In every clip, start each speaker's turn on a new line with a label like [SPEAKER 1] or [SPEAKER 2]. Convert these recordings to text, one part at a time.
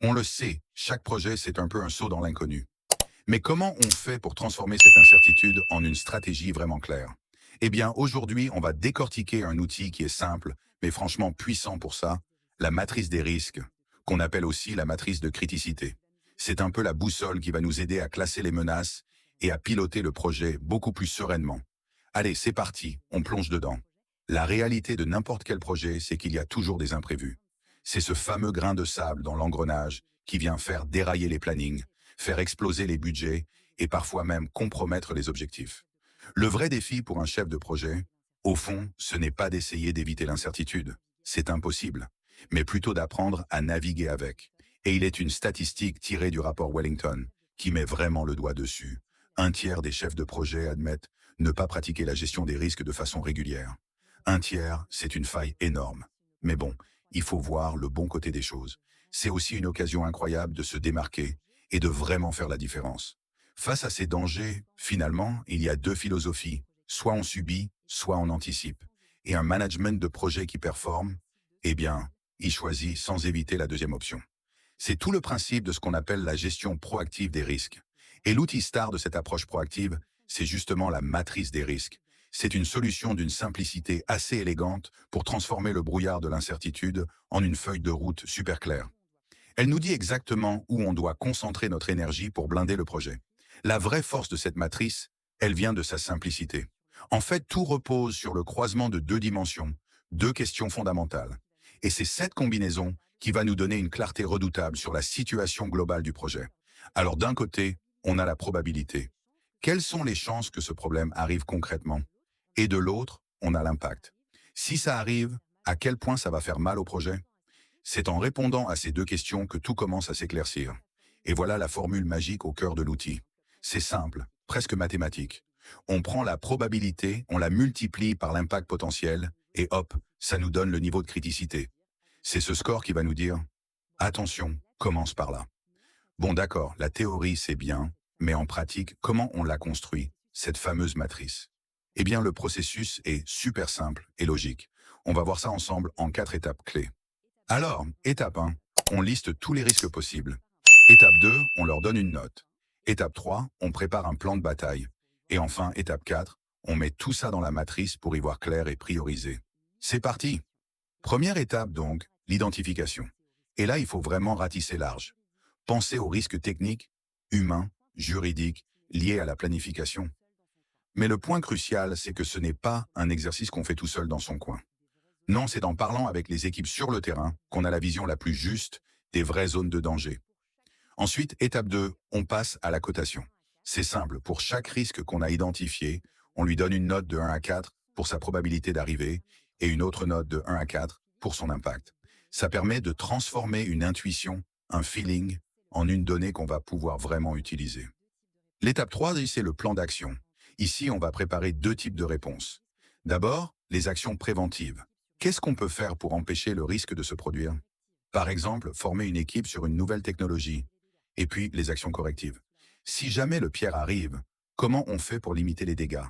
[SPEAKER 1] On le sait, chaque projet, c'est un peu un saut dans l'inconnu. Mais comment on fait pour transformer cette incertitude en une stratégie vraiment claire? Eh bien, aujourd'hui, on va décortiquer un outil qui est simple, mais franchement puissant pour ça, la matrice des risques, qu'on appelle aussi la matrice de criticité. C'est un peu la boussole qui va nous aider à classer les menaces et à piloter le projet beaucoup plus sereinement. Allez, c'est parti, on plonge dedans. La réalité de n'importe quel projet, c'est qu'il y a toujours des imprévus. C'est ce fameux grain de sable dans l'engrenage qui vient faire dérailler les plannings, faire exploser les budgets et parfois même compromettre les objectifs. Le vrai défi pour un chef de projet, au fond, ce n'est pas d'essayer d'éviter l'incertitude. C'est impossible, mais plutôt d'apprendre à naviguer avec. Et il est une statistique tirée du rapport Wellington qui met vraiment le doigt dessus. Un tiers des chefs de projet admettent ne pas pratiquer la gestion des risques de façon régulière. Un tiers, c'est une faille énorme. Mais bon, il faut voir le bon côté des choses. C'est aussi une occasion incroyable de se démarquer et de vraiment faire la différence. Face à ces dangers, finalement, il y a deux philosophies. Soit on subit, soit on anticipe. Et un management de projet qui performe, eh bien, il choisit sans éviter la deuxième option. C'est tout le principe de ce qu'on appelle la gestion proactive des risques. Et l'outil star de cette approche proactive, c'est justement la matrice des risques. C'est une solution d'une simplicité assez élégante pour transformer le brouillard de l'incertitude en une feuille de route super claire. Elle nous dit exactement où on doit concentrer notre énergie pour blinder le projet. La vraie force de cette matrice, elle vient de sa simplicité. En fait, tout repose sur le croisement de deux dimensions, deux questions fondamentales. Et c'est cette combinaison qui va nous donner une clarté redoutable sur la situation globale du projet. Alors d'un côté, on a la probabilité. Quelles sont les chances que ce problème arrive concrètement? Et de l'autre, on a l'impact. Si ça arrive, à quel point ça va faire mal au projet? C'est en répondant à ces deux questions que tout commence à s'éclaircir. Et voilà la formule magique au cœur de l'outil. C'est simple, presque mathématique. On prend la probabilité, on la multiplie par l'impact potentiel, et hop, ça nous donne le niveau de criticité. C'est ce score qui va nous dire attention, commence par là. Bon d'accord, la théorie c'est bien, mais en pratique, comment on l'a construit, cette fameuse matrice? Eh bien le processus est super simple et logique. On va voir ça ensemble en 4 étapes clés. Alors, étape 1, on liste tous les risques possibles. Étape 2, on leur donne une note. Étape 3, on prépare un plan de bataille. Et enfin, étape 4, on met tout ça dans la matrice pour y voir clair et prioriser. C'est parti. Première étape donc, l'identification. Et là, il faut vraiment ratisser large. Pensez aux risques techniques, humains, juridiques, liés à la planification. Mais le point crucial, c'est que ce n'est pas un exercice qu'on fait tout seul dans son coin. Non, c'est en parlant avec les équipes sur le terrain qu'on a la vision la plus juste des vraies zones de danger. Ensuite, étape 2, on passe à la cotation. C'est simple, pour chaque risque qu'on a identifié, on lui donne une note de 1 à 4 pour sa probabilité d'arriver et une autre note de 1 à 4 pour son impact. Ça permet de transformer une intuition, un feeling, en une donnée qu'on va pouvoir vraiment utiliser. L'étape 3, c'est le plan d'action. Ici, on va préparer deux types de réponses. D'abord, les actions préventives. Qu'est-ce qu'on peut faire pour empêcher le risque de se produire? Par exemple, former une équipe sur une nouvelle technologie. Et puis, les actions correctives. Si jamais le pire arrive, comment on fait pour limiter les dégâts?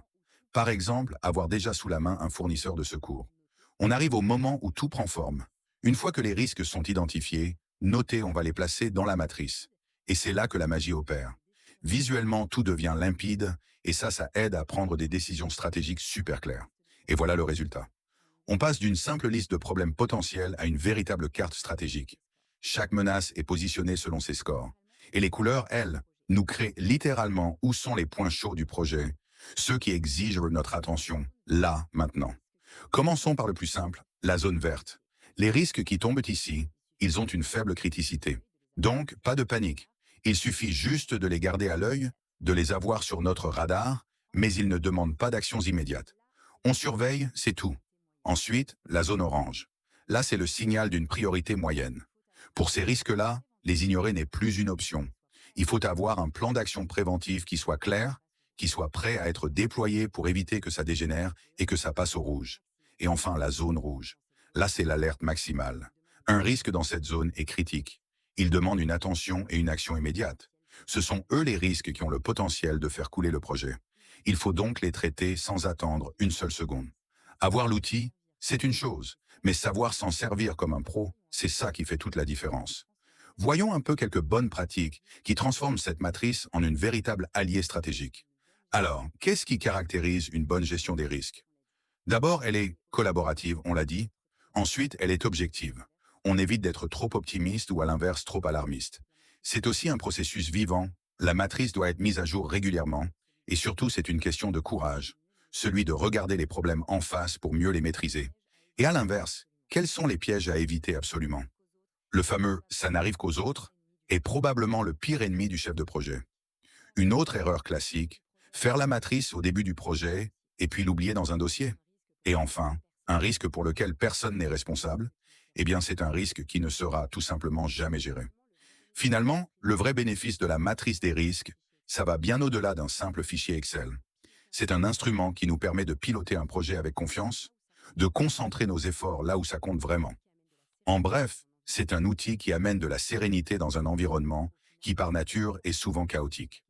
[SPEAKER 1] Par exemple, avoir déjà sous la main un fournisseur de secours. On arrive au moment où tout prend forme. Une fois que les risques sont identifiés, notés, on va les placer dans la matrice. Et c'est là que la magie opère. Visuellement, tout devient limpide, et ça aide à prendre des décisions stratégiques super claires. Et voilà le résultat. On passe d'une simple liste de problèmes potentiels à une véritable carte stratégique. Chaque menace est positionnée selon ses scores. Et les couleurs, elles, nous créent littéralement où sont les points chauds du projet, ceux qui exigent notre attention, là, maintenant. Commençons par le plus simple, la zone verte. Les risques qui tombent ici, ils ont une faible criticité. Donc, pas de panique. Il suffit juste de les garder à l'œil, de les avoir sur notre radar, mais ils ne demandent pas d'actions immédiates. On surveille, c'est tout. Ensuite, la zone orange. Là, c'est le signal d'une priorité moyenne. Pour ces risques-là, les ignorer n'est plus une option. Il faut avoir un plan d'action préventif qui soit clair, qui soit prêt à être déployé pour éviter que ça dégénère et que ça passe au rouge. Et enfin, la zone rouge. Là, c'est l'alerte maximale. Un risque dans cette zone est critique. Il demande une attention et une action immédiate. Ce sont eux les risques qui ont le potentiel de faire couler le projet. Il faut donc les traiter sans attendre une seule seconde. Avoir l'outil, c'est une chose, mais savoir s'en servir comme un pro, c'est ça qui fait toute la différence. Voyons un peu quelques bonnes pratiques qui transforment cette matrice en une véritable allié stratégique. Alors, qu'est-ce qui caractérise une bonne gestion des risques? D'abord, elle est collaborative, on l'a dit. Ensuite, elle est objective. On évite d'être trop optimiste ou à l'inverse trop alarmiste. C'est aussi un processus vivant. La matrice doit être mise à jour régulièrement. Et surtout, c'est une question de courage. Celui de regarder les problèmes en face pour mieux les maîtriser. Et à l'inverse, quels sont les pièges à éviter absolument? Le fameux «ça n'arrive qu'aux autres» est probablement le pire ennemi du chef de projet. Une autre erreur classique, faire la matrice au début du projet et puis l'oublier dans un dossier. Et enfin, un risque pour lequel personne n'est responsable, eh bien c'est un risque qui ne sera tout simplement jamais géré. Finalement, le vrai bénéfice de la matrice des risques, ça va bien au-delà d'un simple fichier Excel. C'est un instrument qui nous permet de piloter un projet avec confiance, de concentrer nos efforts là où ça compte vraiment. En bref, c'est un outil qui amène de la sérénité dans un environnement qui par nature est souvent chaotique.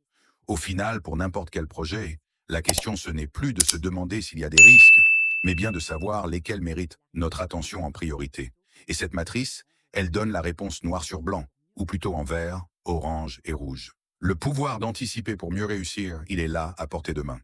[SPEAKER 1] Au final, pour n'importe quel projet, la question ce n'est plus de se demander s'il y a des risques, mais bien de savoir lesquels méritent notre attention en priorité. Et cette matrice, elle donne la réponse noir sur blanc, ou plutôt en vert, orange et rouge. Le pouvoir d'anticiper pour mieux réussir, il est là à portée de main.